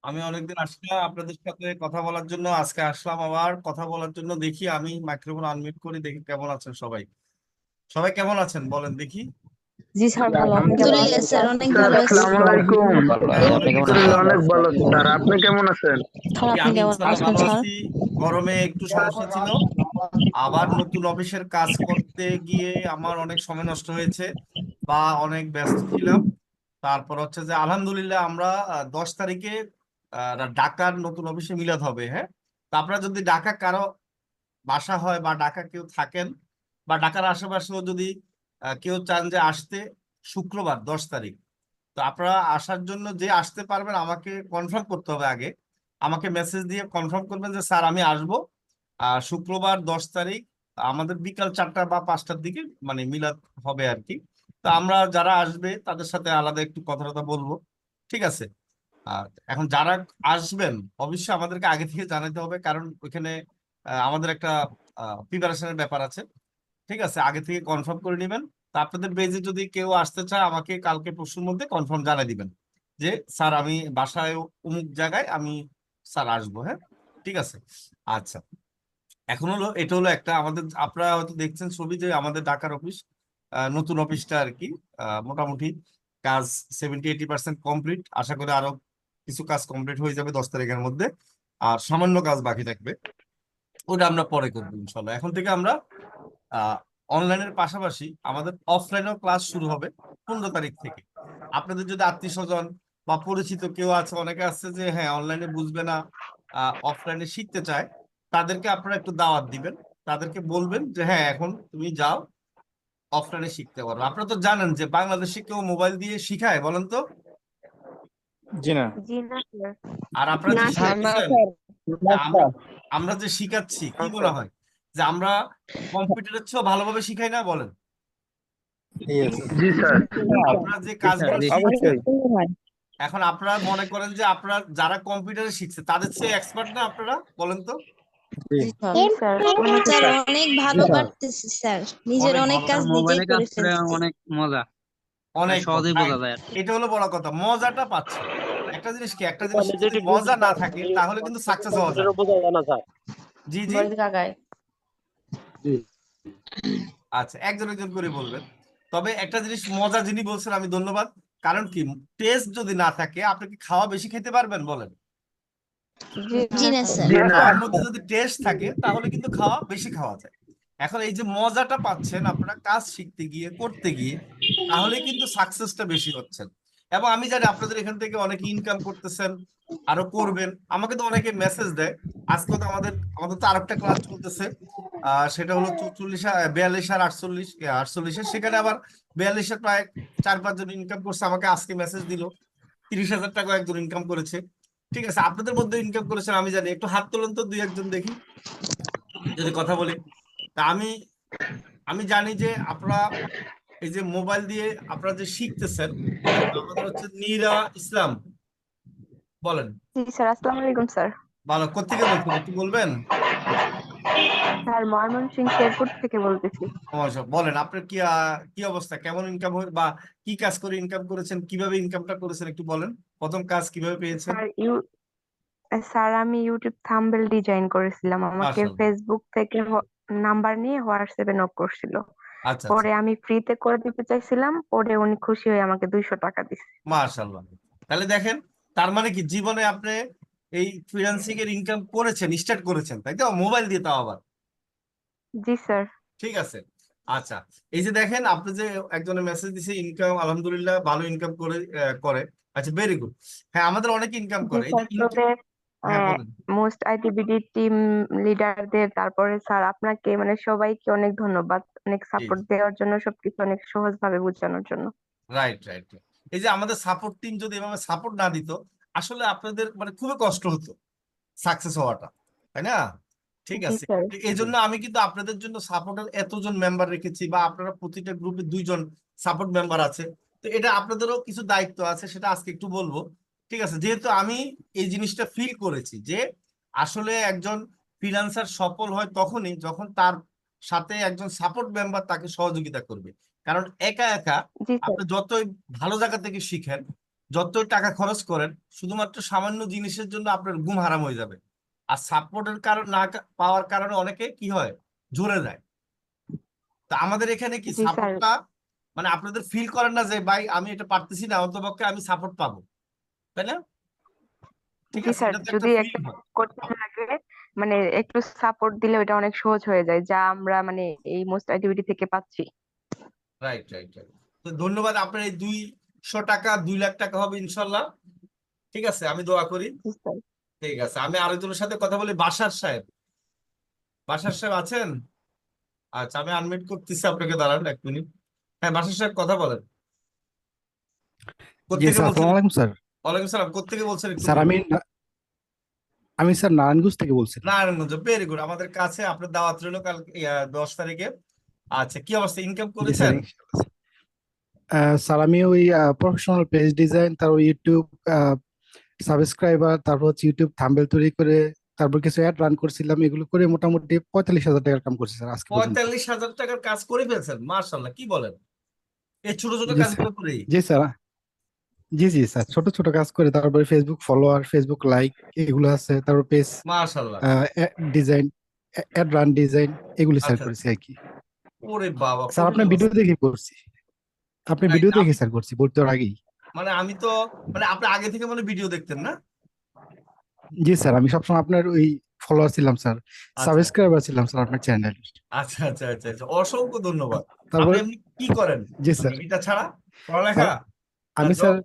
আমি অনেকদিন আসছি না আপনাদের সাথে কথা বলার জন্য, আজকে আসলাম আবার কথা বলার জন্য। দেখি আমি মাইক্রোফোন আনমিউট করি, দেখি কেমন আছেন সবাই। সবাই কেমন আছেন বলেন দেখি। জি স্যার, ভালো। আপনি কেমন আলহামদুলিল্লাহ আছেন? স্যার, অনেক স্যার ভালো আছি। আসসালামু আলাইকুম। ওয়ালাইকুম এই তো আসসালাম। অনেক ভালো আছি স্যার, আপনি কেমন আছেন? স্যার, আপনি আমি কেমন ইনশাল্লাহ আছেন ভালো স্যার? আছি। গরমে একটু সমস্যা ছিল, আবার নতুন অফিসের কাজ করতে গিয়ে আমার অনেক সময় নষ্ট হয়েছে বা অনেক ব্যস্ত ছিলাম। তারপর হচ্ছে যে আলহামদুলিল্লাহ আমরা 10 তারিখে ঢাকার নতুন অফিসে মিলাদ হবে। হ্যাঁ, তা আপনারা যদি ঢাকা কারো বাসা হয় বা ঢাকা কেউ থাকেন বা ঢাকার আশেপাশেও যদি কেউ চান যে আসতে, শুক্রবার 10 তারিখ, তো আপনারা আসার জন্য যে আসতে পারবেন আমাকে কনফার্ম করতে হবে আগে। আমাকে মেসেজ দিয়ে কনফার্ম করবেন যে স্যার আমি আসবো শুক্রবার 10 তারিখ আমাদের বিকাল 4টা বা 5টার দিকে, মানে মিলাদ হবে আর কি। তো আমরা যারা আসবে তাদের সাথে আলাদা একটু কথা টথা বলবো, ঠিক আছে। আর এখন যারা আসবেন অবশ্যই আমাদেরকে আগে থেকে জানাতে হবে, কারণ ওইখানে আমাদের একটা প্রিপারেশনের ব্যাপার আছে। ঠিক আছে, আগে থেকে কনফার্ম করে নেবেন। তা আপনাদের বেজে যদি কেউ আসতে চায় আমাকে কালকে পরশুর মধ্যে কনফার্ম জানাই দিবেন যে স্যার আমি বাসায় অমুক জায়গায় আমি স্যার আসবো। হ্যাঁ, ঠিক আছে। আচ্ছা, এখন হলো এটা হলো একটা আমাদের, আপনারা হয়তো দেখছেন ছবি যে আমাদের ঢাকার অফিস, নতুন অফিসটা আর কি। মোটামুটি কাজ 70-80% কমপ্লিট। আশা করি আরো কিছু কাজ কমপ্লিট হয়ে যাবে 10 তারিখের মধ্যে, আর সামান্য কাজ বাকি থাকবে, ওটা আমরা পরে করবো ইনশাল্লাহ। এখন থেকে আমরা অনলাইনের পাশাপাশি আমাদের অফলাইনেও ক্লাস শুরু হবে 15 তারিখ থেকে। আপনাদের যদি আত্মীয় স্বজন বা পরিচিত কেউ আছে, অনেকে আছে যে হ্যাঁ অনলাইনে বুঝবে না, অফলাইনে শিখতে চায়, তাদেরকে আপনারা একটু দাওয়াত দিবেন। তাদেরকে বলবেন যে হ্যাঁ এখন তুমি যাও, অফলাইনে শিখতে পারো। আপনারা তো জানেন যে বাংলাদেশে কেউ মোবাইল দিয়ে শিখায় বলেন তো? জি না। জি না স্যার। আর আপনারা না যে স্যার। শিখতেছেন, আমরা আমরা যে শিখাচ্ছি, কি মনে হয় যে আমরা কম্পিউটারের চেয়েও ভালোভাবে শিখাই না বলেন? ইয়েস। জি স্যার। আপনারা যে কাজগুলো শিখছেন, অবশ্যই। এখন আপনারা মনে করেন যে আপনারা যারা কম্পিউটারে শিখছে তাদের চেয়ে এক্সপার্ট না আপনারা বলেন তো? জি। জি স্যার, অনেক স্যার স্যার। অনেক ভালো পারতেছি স্যার, নিজের অনেক অনেক ভালো কাজ পারেন, নিজেই মোবাইলে কাজ করে করে ফেলতেছি। অনেক মজা, অনেক সহজেই বোঝা রাইট। যায় আর কি। এটা হলো বড় কথা, মজাটা পাচ্ছেন। একটা জিনিস কি, একটা জিনিস যদি মজা না থাকে তাহলে কিন্তু সাকসেস হওয়া যায় না। জি জি। বলতে কাকাই। আচ্ছা, একজন একজন করে বলবেন। তবে একটা জিনিস মজা যিনি বলছেন আমি ধন্যবাদ। কারণ কি, টেস্ট যদি না থাকে আপনি কি খাওয়া বেশি খেতে পারবেন বলেন? জি জি না না স্যার। স্যার। জি না। খাওয়ার মধ্যে যদি টেস্ট থাকে তাহলে কিন্তু খাওয়া বেশি খাওয়া যায়। এখন এই যে মজাটা পাচ্ছেন আপনারা কাজ শিখতে গিয়ে করতে গিয়ে, তাহলে কিন্তু সাকসেসটা বেশি হচ্ছেন। এবং আমি জানি আপনাদের এখান থেকে অনেকে ইনকাম করতেছেন, আরো করবেন। আমাকে তো অনেকে মেসেজ দেয়। আজকে তো আমাদের আমাদের তো আরেকটা ক্লাস চলতেছে, সেটা হলো 44, 42 আর 48, 48 সেখানে আবার 42 প্রায় 4-5 জন ইনকাম করছে। আমাকে আজকে মেসেজ দিল 30,000 টাকা একজন ইনকাম করেছে। ঠিক আছে, আপনাদের মধ্যে ইনকাম করেছেন আমি জানি, একটু হাত তোলেন তো দুই একজন দেখি, যদি কথা বলি। তা আমি আমি জানি যে আপনারা এই যে মোবাইল দিয়ে আপনারা যে শিখতেছেন, আমাদের হচ্ছে নীরা ইসলাম, বলেন। জি স্যার, আসসালামু আলাইকুম স্যার। ভালো, কোত্থেকে বলছেন একটু বলবেন? স্যার, ময়মনসিংহ শেরপুর থেকে বলতেছি। বলেন আপনার কি কি অবস্থা, কেমন ইনকাম বা কি কাজ করে ইনকাম করেছেন, কিভাবে ইনকামটা করেছেন একটু বলেন। প্রথম কাজ কিভাবে পেয়েছেন? স্যার, আমি ইউটিউব থাম্বনেল ডিজাইন করেছিলাম। আমাকে মাশাআল্লাহ। ফেসবুক থেকে নাম্বার নিয়ে হোয়াটসঅ্যাপে নক করছিল। আচ্ছা আচ্ছা। পরে আমি ফ্রিতে করে দিতে চাইছিলাম, পরে উনি খুশি হয়ে আমাকে 200 টাকা দিছে। মাশাআল্লাহ। তাহলে দেখেন, তার মানে কি জীবনে আপনি এই ফ্রিল্যান্সিং এর ইনকাম করেছেন, স্টার্ট করেছেন, তাই তো? মোবাইল দিয়ে তাও আবার। জি স্যার। ঠিক আছে। আচ্ছা, এই যে দেখেন আপনি যে একজনের মেসেজ দিছে ইনকাম আলহামদুলিল্লাহ ভালো ইনকাম করে। আচ্ছা, ভেরি গুড। হ্যাঁ, আমাদের অনেক ইনকাম জি করে এই যে স্যার, তবে হ্যাঁ বলেন। মোস্ট আইটিবিডি টিম লিডারদের, তারপরে স্যার আপনাকে মানে সবাইকে অনেক ধন্যবাদ, অনেক জি সাপোর্ট দেওয়ার জন্য, সবকিছু অনেক সহজ ভাবে বোঝানোর জন্য। Right right. এই যে আমাদের সাপোর্ট টিম যদি এভাবে সাপোর্ট না দিত, আসলে আপনাদের মানে খুবই কষ্ট হতো সাকসেস হওয়াটা, তাই না? ঠিক জি আছে। স্যার। এই জন্য আমি কিন্তু আপনাদের জন্য সাপোর্টের এতজন মেম্বার রেখেছি, বা আপনারা প্রতিটা গ্রুপে 2 জন সাপোর্ট মেম্বার আছে। তো এটা আপনাদেরও কিছু দায়িত্ব আছে, সেটা আজকে একটু বলবো। ঠিক আছে, যেহেতু আমি এই জিনিসটা ফিল করেছি যে আসলে একজন ফ্রিল্যান্সার সফল হয় তখনই যখন তার সাথে একজন সাপোর্ট মেম্বার তাকে সহযোগিতা করবে। কারণ একা একা জি স্যার। আপনি যতই ভালো জায়গা থেকে শিখেন, যতই টাকা খরচ করেন শুধুমাত্র সামান্য জিনিসের জন্য আপনার ঘুম হারাম হয়ে যাবে। আর সাপোর্টের কারণ না পাওয়ার কারণে অনেকে কি হয়, ঝরে যায়। তা আমাদের এখানে কি জি স্যার। সাপোর্টটা, মানে আপনাদের ফিল করেন না যে ভাই আমি এটা পারতেছি না, অন্তপক্ষে আমি সাপোর্ট পাবো, তাই না? ঠিক জি আছে, স্যার, এটা তো একটা যদি ফিল একটা হয়। করতে লাগে মানে একটু সাপোর্ট দিলে ওটা অনেক সহজ হয়ে যায়, যা আমরা মানে এই মোস্ট অ্যাক্টিভিটি থেকে পাচ্ছি। Right right right. তো ধন্যবাদ। আপনার এই 200 টাকা 2 লাখ টাকা হবে ইনশাল্লাহ। ঠিক আছে, আমি দোয়া করি। জি স্যার। ঠিক আছে, আমি আরেকজনের সাথে কথা বলি। বাশার সাহেব, বাশার সাহেব আছেন? আচ্ছা, আমি আনমিউট করতেছি আপনাকে, দাঁড়ান 1 মিনিট। হ্যাঁ বাশার সাহেব, কথা বলেন। জি কোত্থেকে স্যার, বলছেন? আসসালামু আলাইকুম স্যার। ওয়ালাইকুম সালাম। কোত্থেকে বলছেন একটু স্যার বলুন। আমি স্যার নারায়ণগঞ্জ থেকে বলছিলাম। Narayanganj, very good. আমাদের কাছে আপনার দাওয়াত রইল কাল 10 তারিখে। আচ্ছা, কি অবস্থা, ইনকাম জি স্যার, করেছেন? ইনশাআল্লাহ। স্যার আমি ওই প্রফেশনাল পেজ ডিজাইন, তারপর ইউটিউব সাবস্ক্রাইবার, তারপর হচ্ছে ইউটিউব থাম্বনেল তৈরি করে, তারপর কিছু অ্যাড রান করছিলাম, এগুলো করে মোটামুটি 45,000 টাকার কাম করছি স্যার আজকে পর্যন্ত। 45,000 টাকার কাজ করে ফেলছেন, মার্শাল্লাহ, কি বলেন! এই ছোট ছোট জি স্যার। কাজগুলো করেই? জি স্যার। জি জি স্যার, ছোট ছোট কাজ করে, তারপরে ফেসবুক ফলোয়ার, ফেসবুক লাইক এগুলো আছে, তারপর পেজ মার্শাল্লাহ। ডিজাইন, অ্যাড রান ডিজাইন, এগুলো স্যার আচ্ছা করেছি আচ্ছা। আর কি। ওরে বাবা, স্যার কঠিন আপনার ভিডিও অবস্থা। দেখে করছি, আপনার Right, ভিডিও দেখে স্যার করছি ভর্তি হওয়ার আগেই। মানে আমি তো, মানে আপনি আগে থেকে মানে ভিডিও দেখতেন না? জি স্যার, আমি সবসময় আপনার ওই ফলোয়ার ছিলাম স্যার, আচ্ছা সাবস্ক্রাইবার ছিলাম স্যার আপনার চ্যানেল। আচ্ছা আচ্ছা আচ্ছা আচ্ছা, অসংখ্য ধন্যবাদ। আপনি তারপরে এমনি কি করেন, জি মানে স্যার। এটা ছাড়া পড়ালেখা স্যার না আমি জব? স্যার,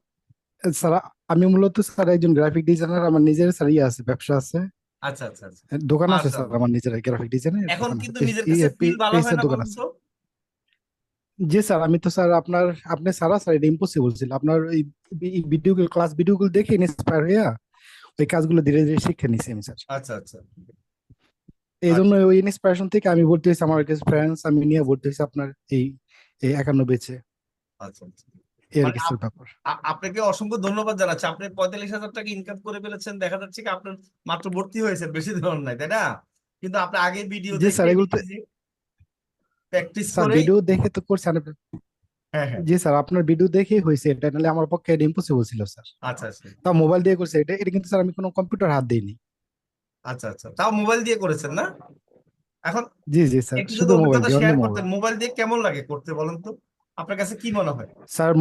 স্যার আমি মূলত স্যার একজন গ্রাফিক ডিজাইনার, আমার নিজের স্যার ইয়ে আছে, ব্যবসা আছে, আচ্ছা আচ্ছা আচ্ছা, দোকান আছে স্যার, মাশাআল্লাহ। আমার নিজের গ্রাফিক ডিজাইনের এখন দোকান আছে, কিন্তু নিজের কাছে ফিল ভালো হয় পেজের না, দোকান বলুন আছে। তো? জি স্যার, আমি তো স্যার আপনার, আপনি সারা স্যার এটা ইম্পসিবল ছিল, আপনার ওই ভিডিওগুলো, ক্লাস ভিডিওগুলো দেখে ইন্সপায়ার হইয়া ওই কাজগুলো ধীরে ধীরে শিখে নিছি আমি স্যার। আচ্ছা আচ্ছা এই জন্য আচ্ছা ওই ইন্সপিরেশন থেকে আমি ভর্তি হয়েছি, আমার কিছু ফ্রেন্ডস আমি নিয়ে ভর্তি হয়েছি আপনার এই এই 51 বেচে, আচ্ছা আচ্ছা। এর মানে কিছু ব্যাপার। আপনাকে অসংখ্য ধন্যবাদ জানাচ্ছি। আপনি 45,000 টাকা ইনকাম করে ফেলেছেন, দেখা যাচ্ছে কি আপনার মাত্র ভর্তি হয়েছে, বেশি ধরন নাই, তাই না? কিন্তু আপনি আগে ভিডিও জি দেখে স্যার, এগুলো তো প্র্যাকটিস স্যার করেই। ভিডিও দেখে তো করছি হ্যাঁ হ্যাঁ। জি স্যার, আপনার ভিডিও দেখেই হয়েছে এটা, নাহলে আমার পক্ষে এটা ইম্পসিবল ছিল স্যার। আচ্ছা আচ্ছা তাও মোবাইল দিয়ে করছে এটা, এটা কিন্তু স্যার আমি কোনো কম্পিউটার হাত দিইনি। আচ্ছা আচ্ছা, তাও মোবাইল দিয়ে করেছেন না? এখন জি জি স্যার, একটু যদি শুধু মোবাইল অভিজ্ঞতা দিয়ে, অনলি শেয়ার করতেন, মোবাইল। মোবাইল দিয়ে কেমন লাগে করতে, বলেন তো? আপনার কাছে কি মনে হয়? স্যার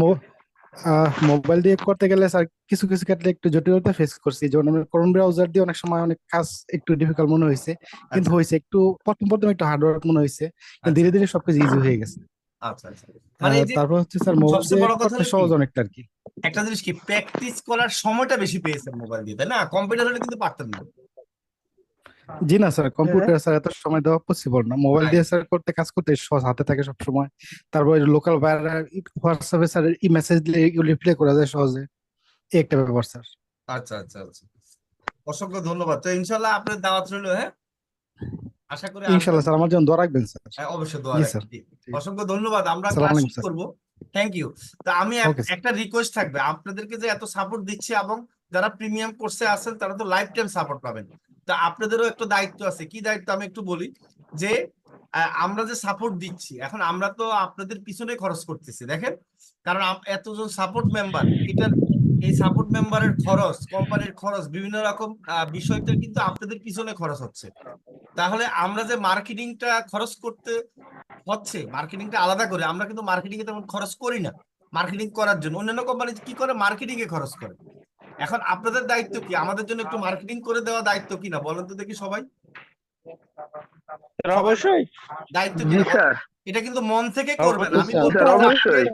মোবাইল দিয়ে করতে গেলে স্যার কিছু কিছু ক্ষেত্রে একটু জটিলতা ফেস করছি, যেমন আমি ক্রোম ব্রাউজার দিয়ে অনেক সময় অনেক কাজ একটু ডিফিকাল্ট মনে হয়েছে, কিন্তু আচ্ছা হয়েছে একটু, প্রথম প্রথম একটু হার্ড ওয়ার্ক মনে হয়েছে, কিন্তু আচ্ছা ধীরে ধীরে সবকিছু ইজি হয়ে গেছে। আচ্ছা আচ্ছা। মানে এই যে তারপর হচ্ছে স্যার মোবাইল সবচেয়ে দিয়ে বড় কথা করতে হলো কি, সহজ অনেকটা আর কি। একটা জিনিস কি, প্র্যাকটিস করার সময়টা বেশি পেয়েছেন মোবাইল দিয়ে, তাই না? কম্পিউটার হলে কিন্তু পারতেন না। জি না স্যার, কম্পিউটার স্যার এত সময় দেওয়া পসিবল না, মোবাইল রাইট। দিয়ে স্যার করতে, কাজ করতে সহজ, হাতে থাকে সব সময়। তারপর লোকাল ভাইরা হোয়াটসঅ্যাপে স্যার ই মেসেজ দিলে রিপ্লাই করা যায় সহজে, এই একটা ব্যাপার স্যার। আচ্ছা আচ্ছা আচ্ছা, অসংখ্য ধন্যবাদ। তো ইনশাল্লাহ আপনার দাওয়াত রইলো, হ্যাঁ, আশা করি আসবেন। ইনশাল্লাহ স্যার, আমার জন্য দোয়া রাখবেন স্যার। হ্যাঁ অবশ্যই দোয়া জি স্যার। রাখছি। অসংখ্য ধন্যবাদ, আমরা সালাম ক্লাস আলাইকুম শুরু স্যার। করবো। Thank you. তো আমি ওকে স্যার। একটা রিকোয়েস্ট থাকবে আপনাদেরকে, যে এত সাপোর্ট দিচ্ছি এবং যারা প্রিমিয়াম কোর্সে আছেন তারা তো লাইফ টাইম সাপোর্ট পাবেন। তা আপনাদেরও একটা দায়িত্ব আছে। কি দায়িত্ব আমি একটু বলি, যে আমরা যে সাপোর্ট দিচ্ছি, এখন আমরা তো আপনাদের পিছনে খরচ করতেছি, দেখেন। কারণ এতজন সাপোর্ট মেম্বার, এটার এই সাপোর্ট মেম্বারের খরচ, কোম্পানির খরচ, বিভিন্ন রকম বিষয়টা কিন্তু আপনাদের পিছনে খরচ হচ্ছে। তাহলে আমরা যে মার্কেটিংটা খরচ করতে হচ্ছে, মার্কেটিংটা আলাদা করে, আমরা কিন্তু মার্কেটিং এ তেমন খরচ করি না। মার্কেটিং করার জন্য অন্যান্য কোম্পানি কি করে, মার্কেটিং এ খরচ করে। এখন আপনাদের দায়িত্ব কি, আমাদের জন্য একটু মার্কেটিং করে দেওয়া দায়িত্ব কিনা বলেন তো দেখি সবাই, সবাই অবশ্যই। দায়িত্ব জি কিনা বলেন? স্যার। এটা কিন্তু মন থেকে করবেন, অবশ্যই আমি স্যার। বলবো স্যার না যে অবশ্যই।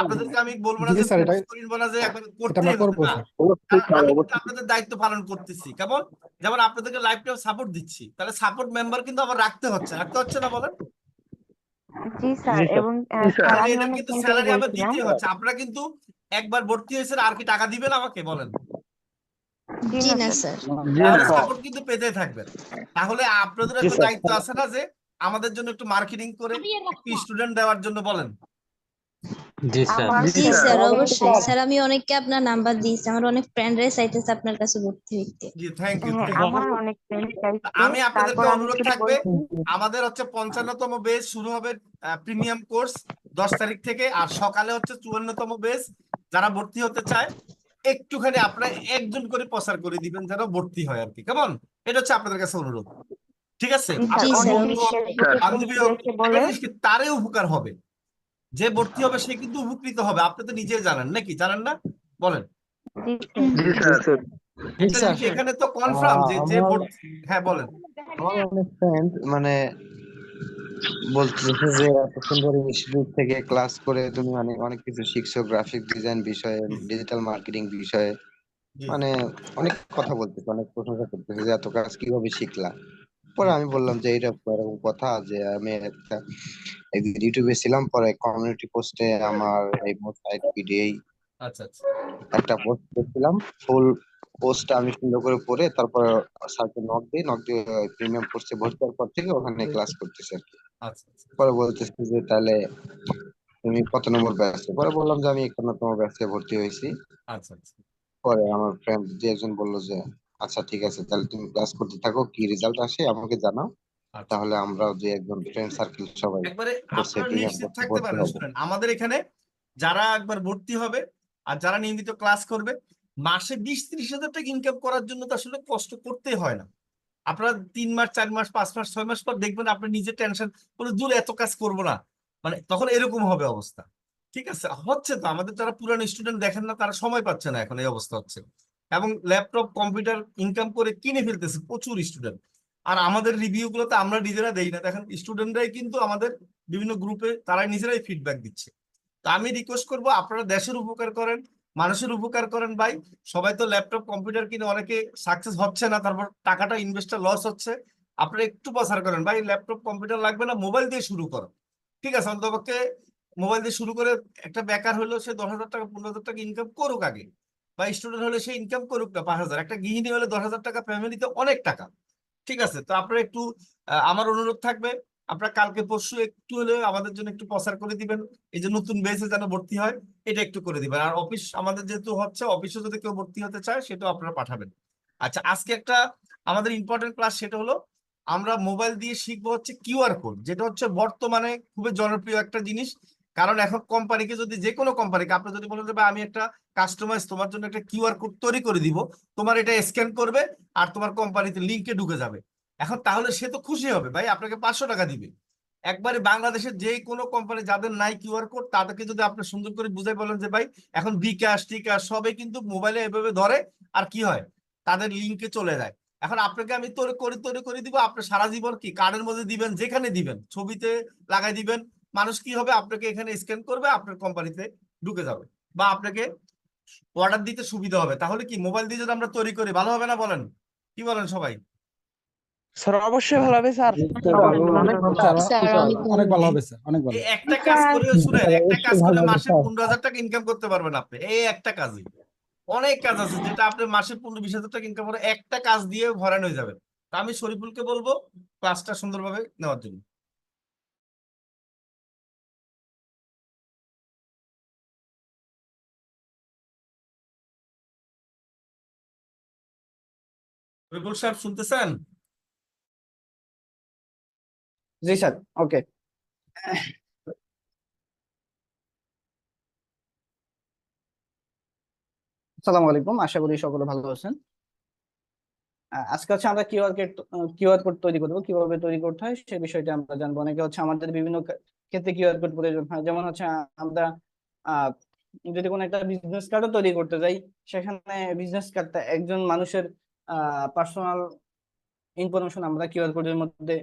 আপনাদেরকে আমি বলবো না জি যে স্যার, এটা ফোর্স করিনবো না যে একবার এটা আমরা করতেই হবে করবো না। স্যার। অবশ্যই কারণ স্যার, আমি কিন্তু অবশ্যই। আপনাদের দায়িত্ব পালন করতেছি, কেমন, যেমন আপনাদেরকে লাইফ টাইম সাপোর্ট দিচ্ছি, তাহলে সাপোর্ট মেম্বার কিন্তু আবার রাখতে হচ্ছে না, বলেন? জি স্যার, জি স্যার। এবং জি স্যার। স্যার তাহলে আমি এদের অনেক কিন্তু দিন থেকে স্যালারি আবার বলছিলাম। দিতে হচ্ছে। আপনারা কিন্তু একবার ভর্তি হয়েছেন, আর কি টাকা দিবেন আমাকে, বলেন? জি জি না না স্যার। স্যার। জি তাহলে না। সাপোর্ট কিন্তু পেতে থাকবেন। তাহলে আপনাদের জি একটা স্যার। দায়িত্ব আছে না, যে আমাদের জন্য একটু মার্কেটিং করে একটু স্টুডেন্ট দেওয়ার জন্য, বলেন? জি স্যার। আমার জি জি স্যার। স্যার, অবশ্যই স্যার, আমি অনেককে আপনার নাম্বার দিয়েছি, আমার অনেক ফ্রেন্ডরাই চাইতেছে আপনার কাছে ভর্তি হইতে। জি থ্যাংক ইউ হ্যাঁ, থ্যাংক ইউ। আমার অনেক ফ্রেন্ড চাইছে। আমি আপনাদেরকে তারপর আমি অনুরোধ শুধু থাকবে, বলছি, আমাদের হচ্ছে 55তম বেচ শুরু হবে, প্রিমিয়াম কোর্স 10 তারিখ থেকে। আর সকালে হচ্ছে 54তম বেচ, যারা ভর্তি হতে চায় একটুখানি আপনারা একজন করে প্রচার করে দিবেন যেন ভর্তি হয় আর কি, কেমন? এটা হচ্ছে আপনাদের কাছে অনুরোধ, ঠিক আছে? জি স্যার, জি আপনার স্যার, বন্ধু হোক, অবশ্যই। বান্ধবী হোক, এসে একটা বলে জিনিস কি তারে উপকার হবে, যে ভর্তি হবে সে কিন্তু উপকৃত হবে, আপনি তো নিজেই জানেন নাকি, জানেন না? বলেন। জি স্যার। জি জি স্যার। স্যার। জি একটা স্যার। জিনিস এখানে তো কনফার্ম যে যে আমার ভর্তি, হ্যাঁ বলেন। আমার অনেক ফ্রেন্ড মানে বলতেছে যে এত সুন্দর ইনস্টিটিউট থেকে ক্লাস করে তুমি মানে অনেক কিছু শিখছো, গ্রাফিক ডিজাইন বিষয়ে, জি ডিজিটাল মার্কেটিং বিষয়ে, জি মানে অনেক কথা বলতেছে, অনেক প্রশংসা করতেছে যে এত কাজ কিভাবে শিখলা। পরে জি। আমি বললাম যে এইটা এরকম কথা যে আমি একটা একদিন ইউটিউবে ছিলাম, পরে কমিউনিটি পোস্টে আমার এই মোসাইট ভিডিও আচ্ছা আচ্ছা একটা পোস্ট করছিলাম। ফুল পোস্টটা আমি সুন্দর করে পড়ে তারপর স্যারকে নক দিয়ে প্রিমিয়াম কোর্সে ভর্তি হওয়ার পর থেকে ওখানে ক্লাস করতেছি আর কি। আচ্ছা আচ্ছা পরে বলতেছি যে তাহলে তুমি কত নম্বর ব্যাচে? পরে বললাম যে আমি 51তম ব্যাচে ভর্তি হয়েছি। আচ্ছা আচ্ছা পরে আমার ফ্রেন্ড যে একজন বললো যে আচ্ছা ঠিক আছে, তাহলে তুমি ক্লাস করতে থাকো, কি রেজাল্ট আসে আমাকে জানাও, আচ্ছা। তাহলে আমরা যে একজন ফ্রেন্ড সার্কেল সবাই একবারে কোর্সে আপনারা প্রিমিয়াম নিশ্চিত কোর্সে থাকতে ভর্তি পারেন, হবো। শুনেন আমাদের এখানে যারা একবার ভর্তি হবে আর যারা নিয়মিত ক্লাস করবে, মাসে 20-30 হাজার টাকা ইনকাম করার জন্য তো আসলে কষ্ট করতে হয় না। আপনারা 3 মাস 4 মাস 5 মাস 6 মাস পর দেখবেন আপনি নিজে টেনশন বলে দূর এত কাজ করবো না, মানে তখন এরকম হবে অবস্থা। ঠিক আছে, হচ্ছে তো আমাদের যারা পুরানো স্টুডেন্ট দেখেন না, তারা সময় পাচ্ছে না, এখন এই অবস্থা হচ্ছে। এবং ল্যাপটপ কম্পিউটার ইনকাম করে কিনে ফেলতেছে প্রচুর স্টুডেন্ট। আর আমাদের রিভিউ গুলোতে আমরা নিজেরা দেই না, দেখেন স্টুডেন্টরাই কিন্তু আমাদের বিভিন্ন গ্রুপে তারা নিজেরাই ফিডব্যাক দিচ্ছে। তো আমি রিকোয়েস্ট করব আপনারা দেশের উপকার করেন, মানুষের উপকার করেন ভাই। সবাই তো ল্যাপটপ কম্পিউটার কিনে অনেকে সাকসেস হচ্ছে না, তারপর টাকাটা ইনভেস্টর লস হচ্ছে। আপনারা একটু প্রচার করেন ভাই, ল্যাপটপ কম্পিউটার লাগবে না, মোবাইল দিয়ে শুরু করো। ঠিক আছে, অন্তপক্ষে মোবাইল দিয়ে শুরু করে একটা বেকার হলেও সে 10,000 টাকা 15,000 টাকা ইনকাম করুক আগে, বা স্টুডেন্ট হলে সে ইনকাম করুক না 5,000, একটা গৃহিণী হলে 10,000 টাকা ফ্যামিলিতে অনেক টাকা। ঠিক আছে, তো আপনারা একটু আমার অনুরোধ থাকবে, আপনারা কালকে পরশু একটু হলেও আমাদের জন্য একটু প্রচার করে দিবেন, এই যে নতুন বেসে যেন ভর্তি হয় এটা একটু করে দিবেন। আর অফিস আমাদের যেহেতু হচ্ছে, অফিসে যদি কেউ ভর্তি হতে চায় সেটাও আপনারা পাঠাবেন। আচ্ছা, আজকে একটা আমাদের ইম্পর্টেন্ট ক্লাস, সেটা হলো আমরা মোবাইল দিয়ে শিখবো হচ্ছে কিউআর কোড, যেটা হচ্ছে বর্তমানে খুবই জনপ্রিয় একটা জিনিস। কারণ এখন কোম্পানিকে যদি, যে কোনো কোম্পানিকে আপনি যদি বলেন যে ভাই আমি একটা কাস্টমাইজ তোমার জন্য একটা কিউআর কোড তৈরি করে দিব, তোমার এটা স্ক্যান করবে আর তোমার কোম্পানিতে লিঙ্কে ঢুকে যাবে। এখন তাহলে সে তো খুশি হবে ভাই, আপনাকে 500 টাকা দিবে। একবারে বাংলাদেশের যে কোনো কোম্পানি যাদের নাই কিউআর কোড, তাদেরকে যদি আপনি সুন্দর করে বুঝাই বলেন যে ভাই এখন বিকাশ টিকাশ সবে কিন্তু মোবাইলে এভাবে ধরে, আর কি হয় তাদের লিঙ্কে চলে যায়। এখন আপনাকে আমি তৈরি করে দিব, আপনি সারা জীবন কি কার্ডের মধ্যে দিবেন, যেখানে দিবেন ছবিতে লাগাই দিবেন, মানুষ কি হবে আপনাকে এখানে স্ক্যান করবে, আপনার কোম্পানিতে ঢুকে যাবে, বা আপনাকে অর্ডার দিতে সুবিধা হবে। তাহলে কি মোবাইল দিয়ে যদি আমরা তৈরি করি ভালো হবে না, বলেন? কি বলেন সবাই? স্যার অবশ্যই ভালো হবে স্যার। অনেক ভালো স্যার, স্যার, অনেক ভালো অনেক ভালো এই হবে স্যার, অনেক ভালো। এই একটা কাজ স্যার, করে, শুনেন, একটা কাজ অবশ্যই করে ভালো হবে মাসে স্যার। 15,000 টাকা ইনকাম করতে পারবেন আপনি, এই একটা কাজে। অনেক কাজ আছে যেটা আপনি মাসে 15-20 হাজার টাকা ইনকাম করে একটা কাজ দিয়ে ভরান হয়ে যাবেন। তা আমি শরীফুলকে বলবো ক্লাসটা সুন্দরভাবে নেওয়ার জন্য। শরীফুল সাহেব শুনতেছেন? জি স্যার। ওকে। আসসালামু আলাইকুম, আশা করি সকলে ভালো আছেন। আজকে হচ্ছে আমরা কিউআর কোড তৈরি করবো, কিভাবে তৈরি করতে হয় সে বিষয়টা আমরা জানবো। অনেকে হচ্ছে আমাদের বিভিন্ন ক্ষেত্রে কিউআর কোড প্রয়োজন হয়, যেমন হচ্ছে আমরা আহ যদি কোনো একটা বিজনেস কার্ডও তৈরি করতে যাই, সেখানে বিজনেস কার্ডটা একজন মানুষের পার্সোনাল ইনফরমেশন আমরা কিউআর কোডের মধ্যে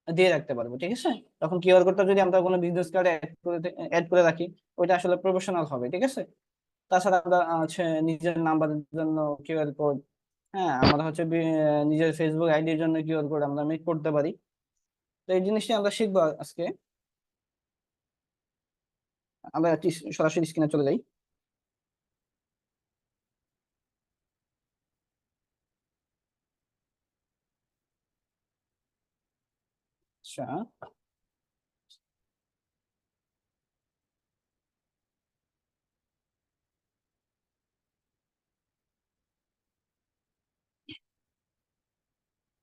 দিয়ে রাখতে পারবো। ঠিক আছে, তখন কিউআর কোডটা যদি আমরা কোনো বিজনেস কার্ডে অ্যাড করে রাখি, ওইটা আসলে প্রফেশনাল হবে। ঠিক আছে, তাছাড়া আমরা হচ্ছে নিজের নাম্বারের জন্য কিউআর কোড, হ্যাঁ আমরা হচ্ছে নিজের ফেসবুক আইডির জন্য কিউআর কোড আমরা মেক করতে পারি। তো এই জিনিসটা আমরা শিখবো আজকে। আমরা সরাসরি স্ক্রিনে চলে যাই। আচ্ছা,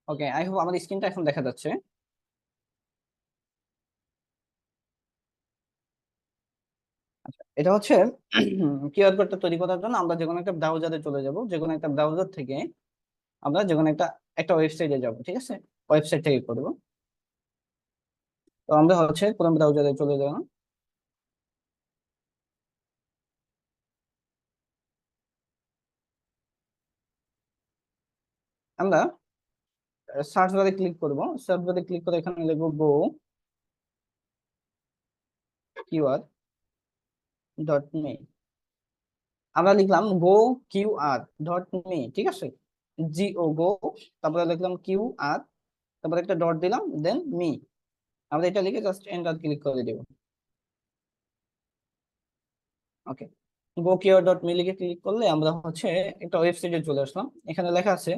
ওকে, আই হোপ আমার স্ক্রিনটা এখন দেখা যাচ্ছে। আচ্ছা, এটা হচ্ছে কিউআর কোডটা তৈরি করার জন্য আমরা যে কোনো একটা ব্রাউজারে চলে যাব, যে কোনো একটা ব্রাউজার থেকে আমরা যে কোনো একটা ওয়েবসাইটে যাব, ঠিক আছে? ওয়েবসাইট থেকে করব। তো আমরা হচ্ছে ক্রোম ব্রাউজারে চলে গেলাম। আমরা সার্চ বারে ক্লিক করব। সার্চ বারে ক্লিক করে এখানে লিখবো গো কিউআর ডট মি। আমরা লিখলাম গো কিউআর ডট মি, ঠিক আছে? জিও গো, তারপরে লিখলাম কিউআর, তারপরে একটা ডট দিলাম, দেন মি। আমরা এটা লিখে জাস্ট এন্টার ক্লিক করে দেব। ওকে, গো কিউআর ডট মি লিখে ক্লিক করলে আমরা হচ্ছে একটা ওয়েবসাইটে চলে আসলাম। এখানে লেখা আছে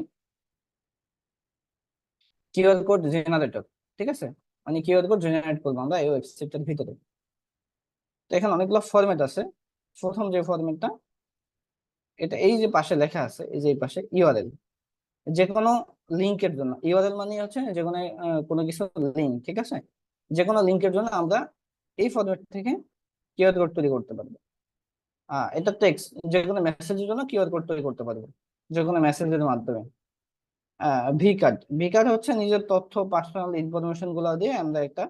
কিউআর কোড জেনারেটর, ঠিক আছে? মানে কিউআর কোড জেনারেট করবো আমরা এই ওয়েবসাইটের ভিতরে। তো এখানে অনেকগুলো ফরম্যাট আছে। প্রথম যে ফরম্যাটটা, এটা এই যে পাশে লেখা আছে, এই যে এই পাশে ইউআরএল, যে কোনো লিঙ্কের জন্য। ইউআরএল মানে হচ্ছে যে কোনো কোনো কিছু লিঙ্ক, ঠিক আছে? যে কোনো লিঙ্কের জন্য আমরা এই ফরম্যাট থেকে কিউআর কোড তৈরি করতে পারবো। এটা টেক্সট, যে কোনো মেসেজের জন্য কিউআর কোড তৈরি করতে পারবো, যে কোনো মেসেজের মাধ্যমে। ভি কার্ড, ভি কার্ড হচ্ছে নিজের তথ্য, পার্সোনাল ইনফরমেশন গুলো দিয়ে আমরা একটা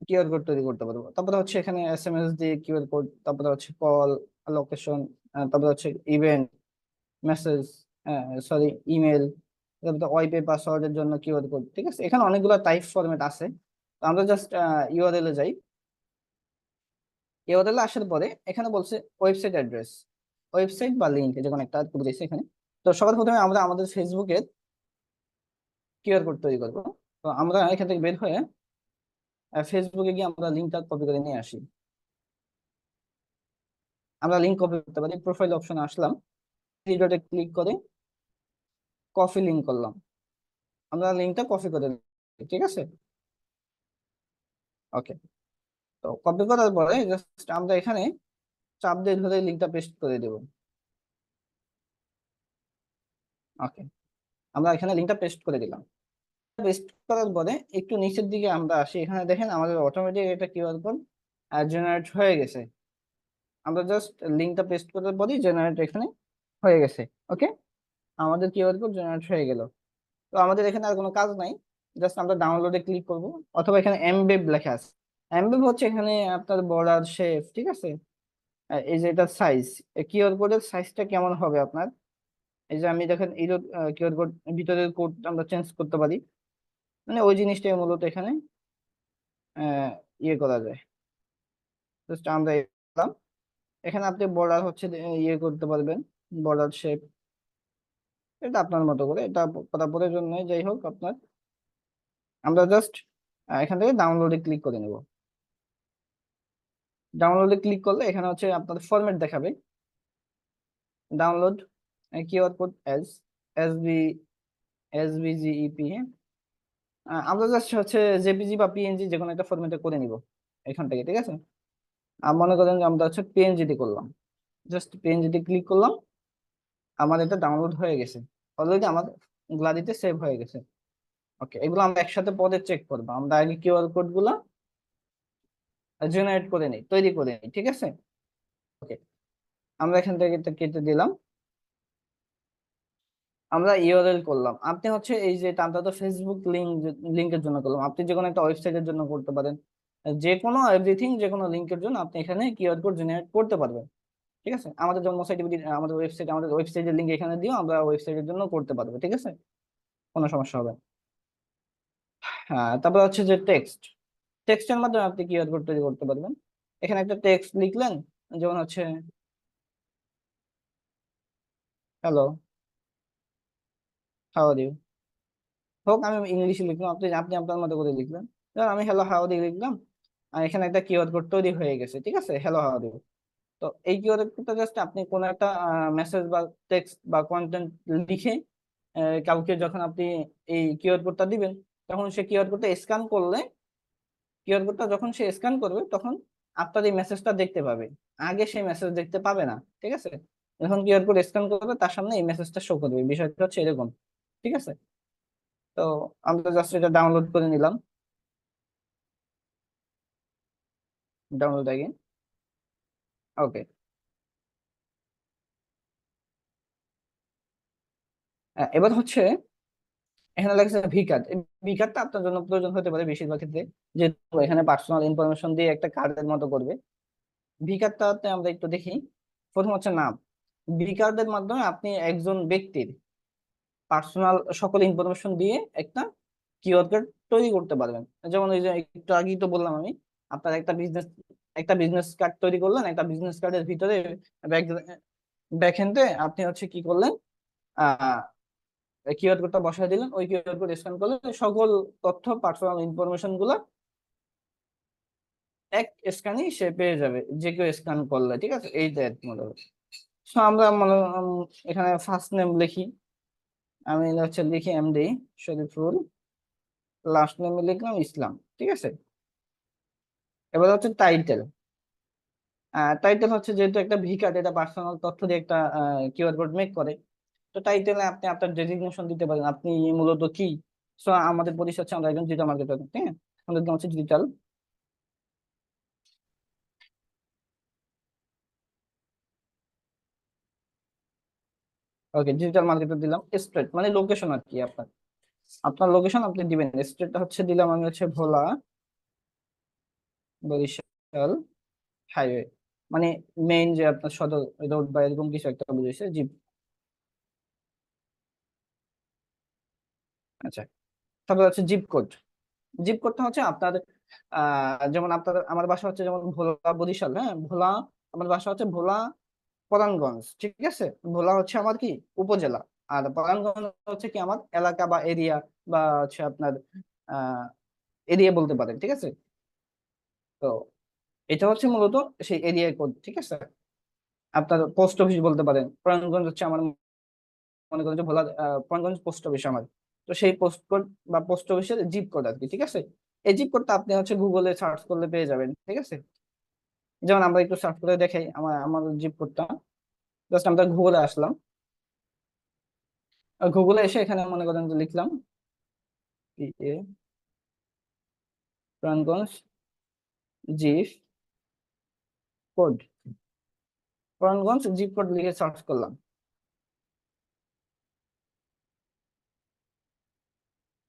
কিউআর কোড তৈরি করতে পারবো। তারপরে হচ্ছে এখানে এসএমএস দিয়ে কিউআর কোড, তারপরে হচ্ছে কল, লোকেশন, তারপরে হচ্ছে ইভেন্ট, মেসেজ, সরি ইমেল, তারপরে ওয়াইপে পাসওয়ার্ডের জন্য কিউআর কোড, ঠিক আছে? এখানে অনেকগুলো টাইপ ফরম্যাট আছে। তো আমরা জাস্ট ইউআরএল এ যাই। ইউআরএল আসার পরে এখানে বলছে ওয়েবসাইট অ্যাড্রেস, ওয়েবসাইট বা লিঙ্ক, যে কোনো একটা দিয়েছে এখানে। তো সবার প্রথমে আমরা আমাদের ফেসবুকের কিউআর কোড তৈরি করবো। তো আমরা এখান থেকে বের হয়ে ফেসবুকে গিয়ে আমরা লিঙ্কটা কপি করে নিয়ে আসি। আমরা লিঙ্ক কপি করতে পারি। প্রোফাইল অপশনে আসলাম, থ্রি ডটে ক্লিক করে কপি লিঙ্ক করলাম। আমরা লিঙ্কটা কপি করে নিই, ঠিক আছে? ওকে, তো কপি করার পরে জাস্ট আমরা এখানে চাপ দিয়ে ধরে লিঙ্কটা পেস্ট করে দেব। ওকে, আমরা এখানে লিঙ্কটা পেস্ট করে দিলাম। পেস্ট করার পরে একটু নিচের দিকে আমরা আসি, এখানে দেখেন আমাদের অটোমেটিক একটা কিউআর কোড জেনারেট হয়ে গেছে। আমরা জাস্ট লিঙ্কটা পেস্ট করার পরেই জেনারেট এখানে হয়ে গেছে। ওকে, আমাদের কিউআর কোড জেনারেট হয়ে গেল। তো আমাদের এখানে আর কোনো কাজ নাই, জাস্ট আমরা ডাউনলোডে ক্লিক করব। অথবা এখানে এমবেব লেখা আছে। এমবেব হচ্ছে এখানে আপনার বর্ডার শেপ, ঠিক আছে? এই যে এটা সাইজ, কিউআর কোডের সাইজটা কেমন হবে আপনার, এই যে আমি দেখেন এই কিউআর কোড ভিতরের কোড আমরা চেঞ্জ করতে পারি, মানে ওই জিনিসটাই মূলত এখানে ইয়ে করা যায়। জাস্ট আমরা এলাম, এখানে আপনি বর্ডার হচ্ছে ইয়ে করতে পারবেন, বর্ডার শেপ, এটা আপনার মতো করে, এটা করার প্রয়োজন নেই। যাই হোক, আপনার আমরা জাস্ট এখান থেকে ডাউনলোডে ক্লিক করে নেব। ডাউনলোডে ক্লিক করলে এখানে হচ্ছে আপনাদের ফরম্যাট দেখাবে, ডাউনলোড কিউআর কোড এসভিজিইপি। আমরা জাস্ট হচ্ছে জেপিজি বা পিএনজি যে কোনো একটা ফরম্যাটে করে নিব এখান থেকে, ঠিক আছে? মনে করেন যে আমরা হচ্ছে পিএনজি তে করলাম, জাস্ট পিএনজি তে ক্লিক করলাম, আমার এটা ডাউনলোড হয়ে গেছে অলরেডি, আমার গ্যালারিতে সেভ হয়ে গেছে। ওকে, এগুলো আমরা একসাথে পরে চেক করবো। আমরা আগে কিউআর কোড গুলা জেনারেট করে নিই, তৈরি করে নিই, ঠিক আছে? ওকে, আমরা এখান থেকে এটা কেটে দিলাম। আমরা ইউআরএল করলাম, আপনি হচ্ছে এই যে আমরা তো ফেসবুক লিঙ্কের জন্য করলাম, আপনি যে কোনো একটা ওয়েবসাইটের জন্য করতে পারেন, যে কোনো এভরিথিং, যে কোনো লিঙ্কের জন্য আপনি এখানে কিউআর কোড জেনারেট করতে পারবেন, ঠিক আছে? আমাদের জন্য আমাদের ওয়েবসাইটের লিঙ্ক এখানে দিও, আমরা ওয়েবসাইটের জন্য করতে পারবো, ঠিক আছে? কোনো সমস্যা হবে না। হ্যাঁ, তারপর হচ্ছে যে টেক্সটের মাধ্যমে আপনি কিউআর কোড তৈরি করতে পারবেন। এখানে একটা টেক্সট লিখলেন, যেমন হচ্ছে হ্যালো, হাউ আর ইউ, হোক আমি ইংলিশে লিখলাম, আপনি আপনি আপনার মতো করে লিখলেন। ধর আমি হ্যালো হাউ আর ইউ লিখলাম, আর এখানে একটা কিওয়ার্ড কোড তৈরি হয়ে গেছে, ঠিক আছে? Hello how are you. তো এই কিওয়ার্ড কোডটা জাস্ট আপনি কোনো একটা মেসেজ বা টেক্সট বা কন্টেন্ট লিখে কাউকে যখন আপনি এই কিওয়ার্ড কোডটা দিবেন, তখন সে কিওয়ার্ড কোডটা স্ক্যান করলে, কিওয়ার্ড কোডটা যখন সে স্ক্যান করবে তখন আপনার এই মেসেজটা দেখতে পাবে, আগে সেই মেসেজ দেখতে পাবে না, ঠিক আছে? যখন কিওয়ার্ড কোড স্ক্যান করবে তার সামনে এই মেসেজটা শো করবে, বিষয়টা হচ্ছে এরকম, ঠিক আছে? তো আমরা জাস্ট এটা ডাউনলোড করে নিলাম। Download again. ওকে, এবার হচ্ছে এখানে লেখা ভি কার্ড। এই ভি কার্ডটা আপনার জন্য প্রয়োজন হতে পারে বেশিরভাগ ক্ষেত্রে, যেহেতু এখানে পার্সোনাল ইনফরমেশন দিয়ে একটা কার্ডের মতো করবে। ভি কার্ডটাতে আমরা একটু দেখি। প্রথম হচ্ছে নাম। ভি কার্ডের মাধ্যমে আপনি একজন ব্যক্তির পার্সোনাল সকল ইনফরমেশন দিয়ে একটা কিউআর কোড তৈরি করতে পারবেন। যেমন এই যে একটু আগেই তো বললাম আমি, আপনার একটা বিজনেস কার্ড তৈরি করলেন, একটা বিজনেস কার্ডের ভিতরে ব্যাকএন্ডে আপনি হচ্ছে কি করলেন, আহ কিউআর কোডটা বসায় দিলেন, ওই কিউআর কোড স্ক্যান করলে সকল তথ্য পার্সোনাল ইনফরমেশন গুলা এক স্ক্যানই সে পেয়ে যাবে, যে কেউ স্ক্যান করলে। ঠিক আছে, এইটা মডেল। সো আমরা এখানে ফার্স্ট নেম লিখি, আমি হচ্ছে লিখি এমডি শরীফুল, লাস্ট নেমে লিখলাম ইসলাম। ঠিক আছে, এবার হচ্ছে টাইটেল। টাইটেল হচ্ছে যেহেতু একটা ভি কার্ড, এটা পার্সোনাল তথ্য দিয়ে একটা কিউআর কোড মেক করে, তো টাইটেলে আপনি আপনার ডেজিগনেশন দিতে পারেন, আপনি মূলত কি। সো আমাদের পরিচয় হচ্ছে আমরা একজন ডিজিটাল মার্কেটার, ঠিক আছে, আমাদের নাম হচ্ছে ডিজিটাল। ওকে, ডিজিটাল মার্কেটার দিলাম। স্টেট মানে লোকেশন আর কি, আপনার আপনার লোকেশন আপনি দিবেন। স্টেটটা হচ্ছে দিলাম আমি হচ্ছে ভোলা, বরিশাল হাইওয়ে, মানে মেইন যে আপনার সদর রোড বা এরকম কিছু একটা বুঝেছে জি। আচ্ছা, তারপর হচ্ছে জিপ কোড। জিপ কোডটা হচ্ছে আপনার যেমন আমার বাসা হচ্ছে যেমন ভোলা বরিশাল, হ্যাঁ ভোলা, আমার বাসা হচ্ছে ভোলা পরাণগঞ্জ। ঠিক আছে, ভোলা হচ্ছে আমার কি উপজেলা, আর পরাণগঞ্জ হচ্ছে কি আমার এলাকা বা এরিয়া, বা হচ্ছে আপনার আহ এরিয়া বলতে পারেন। ঠিক আছে, তো এটা হচ্ছে মূলত সেই এরিয়া কোড। ঠিক আছে, আপনার পোস্ট অফিস বলতে পারেন। পরাণগঞ্জ হচ্ছে আমার, মনে করেন যে ভোলা পরাণগঞ্জ পোস্ট অফিস আমার, তো সেই পোস্ট কোড বা পোস্ট অফিসের জিপ কোড আর কি। ঠিক আছে, এই জিপ কোডটা আপনি হচ্ছে গুগলে সার্চ করলে পেয়ে যাবেন। ঠিক আছে, যেমন আমরা একটু সার্চ করে দেখাই আমার আমার জিপ কোডটা। জাস্ট আমরা গুগলে আসলাম, গুগলে এসে এখানে মনে করেন যে লিখলাম PA Paranganj zip code, Paranganj zip code লিখে সার্চ করলাম।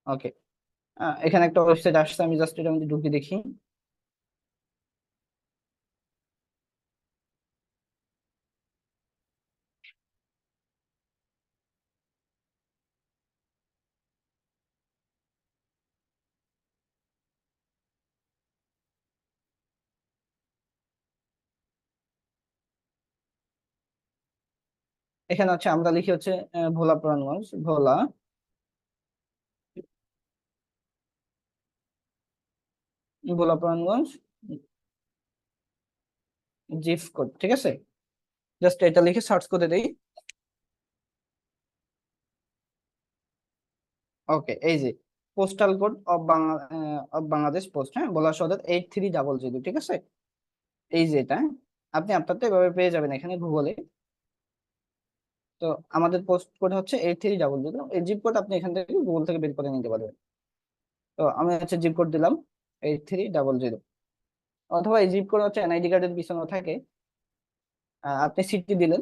ওকে, এখানে একটা ওয়েবসাইট আসছে, আমি জাস্ট এটা মধ্যে ঢুকে দেখি। এখানে হচ্ছে আমরা লিখি হচ্ছে ভোলা পরাণগঞ্জ, ভোলা ভোলা পরাণগঞ্জ জিপ কোড। ঠিক আছে, জাস্ট এটা লিখে সার্চ করে দেই। ওকে, এই যে postal code of Bangladesh post, হ্যাঁ ভোলা সদর 8300। ঠিক আছে, এই যে এটা আপনি আপনারটা এভাবে পেয়ে যাবেন এখানে গুগলে। তো আমাদের পোস্ট কোড হচ্ছে 8300। এই জিপ কোড আপনি এখান থেকে গুগল থেকে বের করে নিতে পারবেন। তো আমি হচ্ছে জিপ কোড দিলাম 8300, অথবা এই জিপ কোড হচ্ছে এনআইডি কার্ডের পিছনে থাকে। আপনি সিটি দিলেন,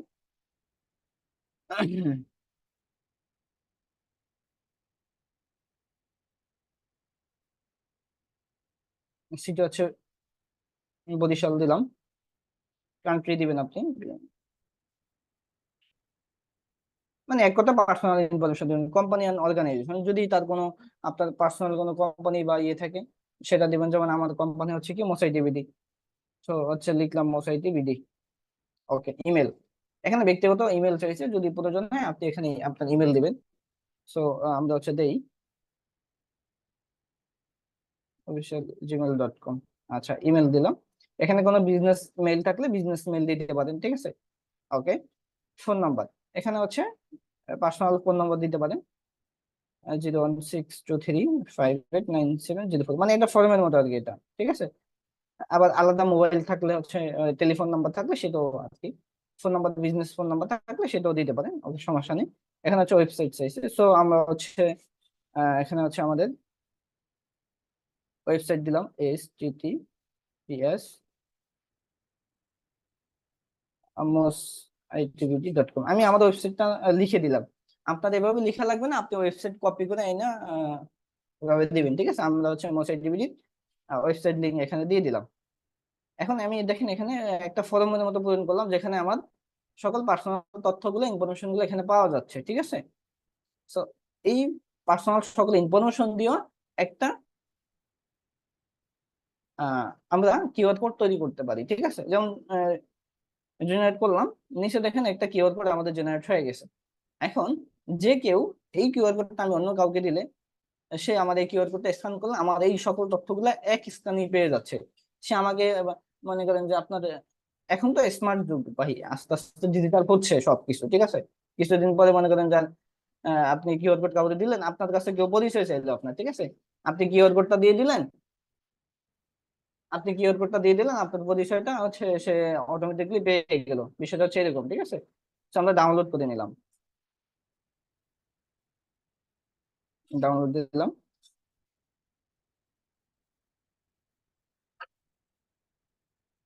সিটি হচ্ছে বরিশাল দিলাম। কান্ট্রি দিবেন আপনি, মানে এক কথা পার্সোনাল ইনফরমেশন দিবেন। কোম্পানি অ্যান্ড অর্গানাইজেশন যদি তার কোনো আপনার পার্সোনাল কোনো কোম্পানি বা ইয়ে থাকে সেটা দিবেন। যেমন আমার কোম্পানি হচ্ছে কি মোসাইটি বিডি, তো হচ্ছে লিখলাম মোসাইটি বিডি। ওকে, ইমেল, এখানে ব্যক্তিগত ইমেল চাইছে, যদি প্রয়োজন হয় আপনি এখানে আপনার ইমেল দিবেন। সো আমরা হচ্ছে দেই official@gmail.com। আচ্ছা, ইমেল দিলাম। এখানে কোনো বিজনেস মেইল থাকলে বিজনেস মেইল দিতে পারেন। ঠিক আছে, ওকে। ফোন নাম্বার, এখানে হচ্ছে পার্সোনাল ফোন নাম্বার দিতে পারেন, 01623589704, মানে এটা ফর্মের মতো আর কি এটা। ঠিক আছে, আবার আলাদা মোবাইল থাকলে হচ্ছে টেলিফোন নাম্বার থাকলে সেটাও আর কি, phone number business phone number থাকলে সেটাও দিতে পারেন, ওকে সমস্যা নেই। এখানে হচ্ছে ওয়েবসাইট চাইছে, সো আমরা হচ্ছে এখানে হচ্ছে আমাদের ওয়েবসাইট দিলাম https amosITBT.com আমি আমাদের ওয়েবসাইটটা লিখে দিলাম। আপনার এভাবে লেখা লাগবে না, আপনি ওয়েবসাইট কপি করে এনে ওভাবে দিবেন, ঠিক আছে? আমরা হচ্ছে amosITBT ওয়েবসাইট লিঙ্ক এখানে দিয়ে দিলাম। এখন আমি দেখেন এখানে একটা ফরমের মতো পূরণ করলাম, যেখানে আমার সকল পার্সোনাল তথ্যগুলো ইনফরমেশন গুলো এখানে পাওয়া যাচ্ছে, ঠিক আছে? সো এই পার্সোনাল সকল ইনফরমেশন দিয়ে একটা আমরা কিউআর কোড তৈরি করতে পারি, ঠিক আছে? যেমন জেনারেট করলাম, নিচে দেখেন একটা কিউআর কোড আমাদের জেনারেট হয়ে গেছে। এখন যে কেউ এই কিউআর কোডটা আমি অন্য কাউকে দিলে, সে আমার এই কিউআর কোডটা স্ক্যান করলে আমার এই সকল তথ্যগুলো এক স্ক্যানে পেয়ে যাচ্ছে। সে আমাকে মনে করেন যে আপনার এখন তো স্মার্ট যুগ ভাই, আস্তে আস্তে ডিজিটাল হচ্ছে সবকিছু, ঠিক আছে? কিছুদিন পরে মনে করেন যে আপনি কিউআর কোড কাউকে দিলেন, আপনার কাছে কেউ পরিচয় চাইলো আপনার, ঠিক আছে? আপনি কিউআর কোডটা দিয়ে দিলেন, আপনার পরিচয়টা হচ্ছে সে অটোমেটিকলি পেয়ে গেল। বিষয়টা হচ্ছে এরকম, ঠিক আছে? তো আমরা ডাউনলোড করে নিলাম, ডাউনলোড দিলাম।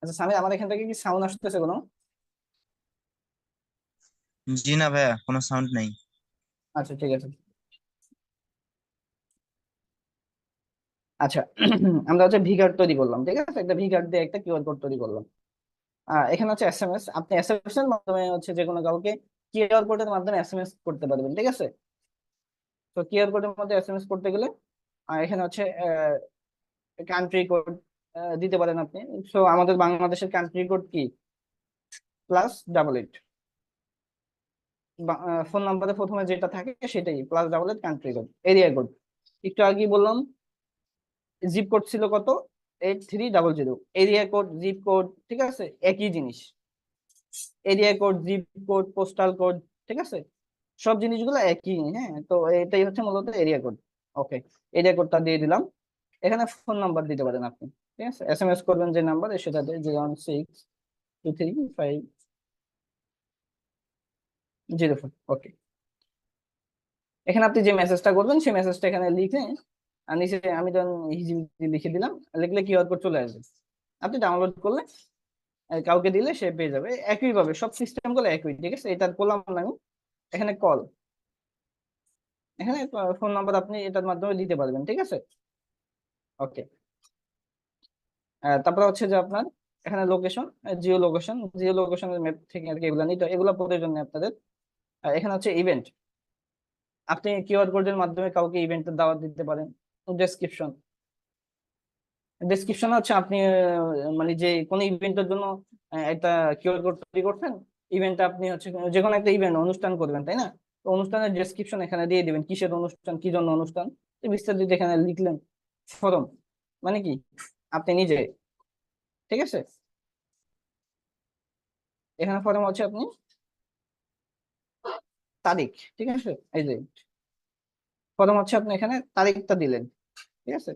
আচ্ছা সামির, আমার এখান থেকে কি সাউন্ড আসতেছে কোনো? জি না ভাইয়া, কোনো সাউন্ড নাই। আচ্ছা ঠিক আছে। আচ্ছা আমরা হচ্ছে ভি কার্ড তৈরি করলাম, ঠিক আছে? একটা ভি কার্ড দিয়ে একটা কিউআর কোড তৈরি করলাম। এখানে হচ্ছে এসএমএস, আপনি এসএমএস এর মাধ্যমে হচ্ছে যে কোনো কাউকে কিউআর কোডের মাধ্যমে এসএমএস করতে পারবেন, ঠিক আছে? তো কিউআর কোডের মধ্যে এসএমএস করতে গেলে এখানে হচ্ছে কান্ট্রি কোড দিতে পারেন আপনি। সো আমাদের বাংলাদেশের কান্ট্রি কোড কি? +88। ফোন নাম্বারে প্রথমে যেটা থাকে সেটাই +88 কান্ট্রি কোড, এরিয়া কোড। একটু আগে বললাম জিপ কোড ছিল কত? 8300। এরিয়া কোড, জিপ কোড, ঠিক আছে, একই জিনিস। Area code, zip code, postal code, ঠিক আছে, সব জিনিসগুলো একই। হ্যাঁ, তো এটাই হচ্ছে মূলত এরিয়া কোড। ওকে, এরিয়া কোডটা দিয়ে দিলাম। এখানে ফোন নাম্বার দিতে পারেন আপনি, ঠিক আছে? এসএমএস করবেন যে নাম্বার, সেটাতে 016235004। ওকে, এখানে আপনি যে মেসেজটা করবেন সেই মেসেজটা এখানে লিখে, আর নিচে আমি যখন হিজিবিজি লিখে দিলাম, লিখলে কিউআর কোড চলে আসবে। আপনি ডাউনলোড করলে কাউকে দিলে সে পেয়ে যাবে। একই ভাবে সব সিস্টেম গুলো একই, ঠিক আছে? এটা করলাম না আমি, এখানে কল, এখানে ফোন নাম্বার আপনি এটার মাধ্যমে দিতে পারবেন, ঠিক আছে? ওকে, তারপর হচ্ছে যে আপনার এখানে লোকেশন, জিও লোকেশনের ম্যাপ থেকে আর কি এগুলো নিতে, এগুলো প্রয়োজন নেই আপনাদের। এখানে হচ্ছে ইভেন্ট, আপনি কিউআর কোডের মাধ্যমে কাউকে ইভেন্টের দাওয়াত দিতে পারেন। ডেসক্রিপশন, হচ্ছে আপনি মানে যে কোনো ইভেন্টের জন্য একটা কিউআর কোড তৈরি করছেন। ইভেন্টটা আপনি হচ্ছে যে কোনো একটা ইভেন্ট অনুষ্ঠান করবেন, তাই না? তো অনুষ্ঠানের ডেসক্রিপশন এখানে দিয়ে দিবেন, কিসের অনুষ্ঠান, কি জন্য অনুষ্ঠান, বিস্তারিত এখানে লিখলেন। ফরম মানে কি? আপনি নিজে, ঠিক আছে? এখানে ফরম হচ্ছে আপনি তারিখ, ঠিক আছে? এই যে ফরম হচ্ছে আপনি এখানে তারিখটা দিলেন, ঠিক আছে?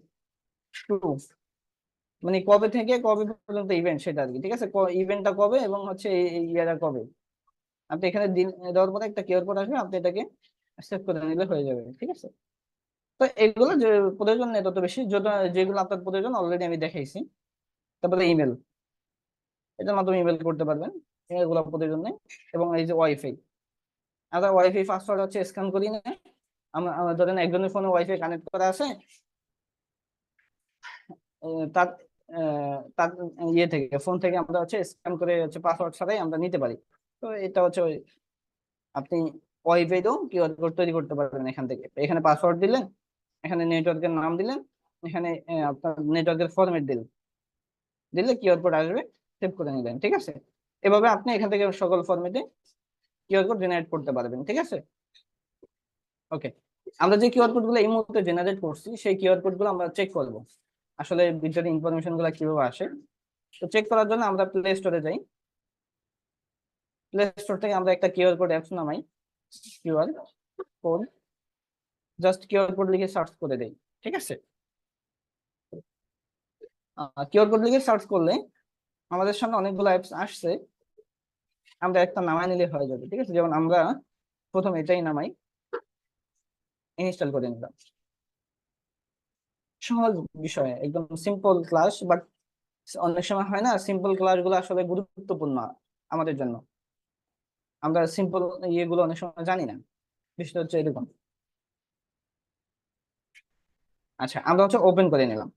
মানে কবে থেকে কবে পর্যন্ত ইভেন্ট সেটা আর কি, ঠিক আছে? ইভেন্টটা কবে এবং হচ্ছে এই ইয়াটা কবে, আপনি এখানে দিন দেওয়ার পরে একটা কিউআর কোড আসবে, আপনি এটাকে সেভ করে নিলে হয়ে যাবে, ঠিক আছে? তো এগুলো যে প্রয়োজন নেই তত বেশি, যেগুলো আপনার প্রয়োজন অলরেডি আমি দেখাইছি। তারপরে ইমেল, এটার মাধ্যমে ইমেল করতে পারবেন, এগুলো প্রয়োজন নেই। এবং এই যে ওয়াইফাই, আমরা ওয়াইফাই পাসওয়ার্ড হচ্ছে স্ক্যান করি না। আমরা ধরেন একজনের ফোনে ওয়াইফাই কানেক্ট করা আছে, তার তার ইয়ে থেকে, ফোন থেকে আমরা হচ্ছে স্ক্যান করে হচ্ছে পাসওয়ার্ড ছাড়াই আমরা নিতে পারি। তো এটা হচ্ছে আপনি ওয়াইফাইতেও কিউআর কোড তৈরি করতে পারবেন এখান থেকে। এখানে পাসওয়ার্ড দিলেন, এখানে নেটওয়ার্কের নাম দিলেন, এখানে আপনার নেটওয়ার্কের ফরম্যাট দিলে কিউআর কোড আসবে, সেভ করে নিলেন, ঠিক আছে? এভাবে আপনি এখান থেকে সকল ফরম্যাটে কিউআর কোড জেনারেট করতে পারবেন, ঠিক আছে? ওকে, আমরা যে কিউআর কোড গুলো এই মুহূর্তে জেনারেট করছি সেই কিউআর কোড গুলো আমরা চেক করবো আসলে ভিতরে ইনফরমেশন গুলো কিভাবে আসে। তো চেক করার জন্য আমরা প্লে স্টোরে যাই, প্লে স্টোর থেকে আমরা একটা কিউআর কোড অ্যাপস নামাই, QR code, just QR code লিখে সার্চ করে দেই, ঠিক আছে? কিউআর কোড লিখে সার্চ করলে আমাদের সামনে অনেকগুলো অ্যাপস আসছে, আমরা একটা নামাই নিলে হয়ে যাবে, ঠিক আছে? যেমন আমরা প্রথম এটাই নামাই, ইনস্টল করে নিলাম। সহজ বিষয়, একদম সিম্পল ক্লাস, বাট অনেক সময় হয় না সিম্পল ক্লাস গুলো আসলে গুরুত্বপূর্ণ, আমাদের জন্য। আমরা সিম্পল ইয়েগুলো অনেক সময় জানি না, বিষয়টা হচ্ছে এরকম। আচ্ছা, আমরা হচ্ছে ওপেন করে নিলাম।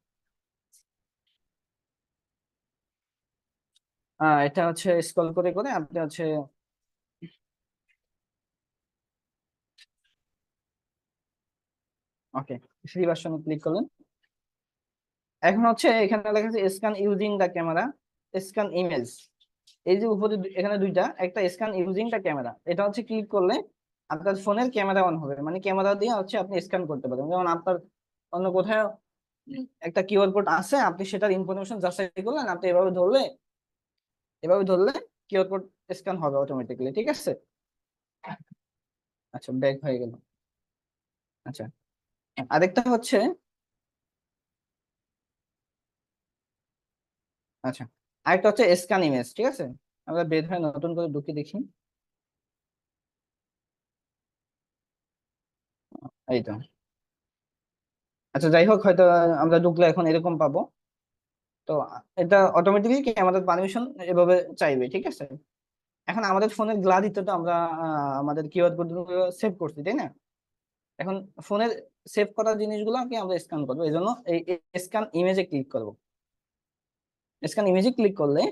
এটা হচ্ছে স্ক্রল করে করে আপনি হচ্ছে ওকে ফ্রি ভার্সনে ক্লিক করলেন। এখন হচ্ছে এখানে লেখা আছে scan using the camera, scan image. এই যে উপরে এখানে দুইটা, একটা স্ক্যান ইউজিং দ্য ক্যামেরা, এটা হচ্ছে ক্লিক করলে আপনার ফোনের ক্যামেরা অন হবে, মানে ক্যামেরা দিয়ে হচ্ছে আপনি স্ক্যান করতে পারবেন। যেমন আপনার অন্য কোথাও একটা কিউআর কোড আছে, আপনি সেটার ইনফরমেশন যাচাই করলেন, আপনি এভাবে ধরলে কিউআর কোড স্ক্যান হবে অটোমেটিক্যালি, ঠিক আছে। আচ্ছা, ব্যাক হয়ে গেল। আচ্ছা, আরেকটা হচ্ছে আচ্ছা আরেকটা হচ্ছে স্ক্যান ইমেজ, ঠিক আছে। আমরা বের হয়ে নতুন করে ঢুকে দেখি। এই তো। আচ্ছা, যাই হোক, হয়তো আমরা ঢুকলে এখন এরকম পাবো। তো এটা অটোমেটিকলি কি আমাদের পারমিশন এভাবে চাইবে, ঠিক আছে। এখন আমাদের ফোনের গ্যালারিতে তো আমরা আমাদের কিউআর কোড সেভ করছি, তাই না। এখন ফোনের সেভ করা জিনিসগুলোকে আমরা স্ক্যান করবো, এই জন্য এই স্ক্যান ইমেজে ক্লিক করব। স্ক্যান ইমেজে ক্লিক করলে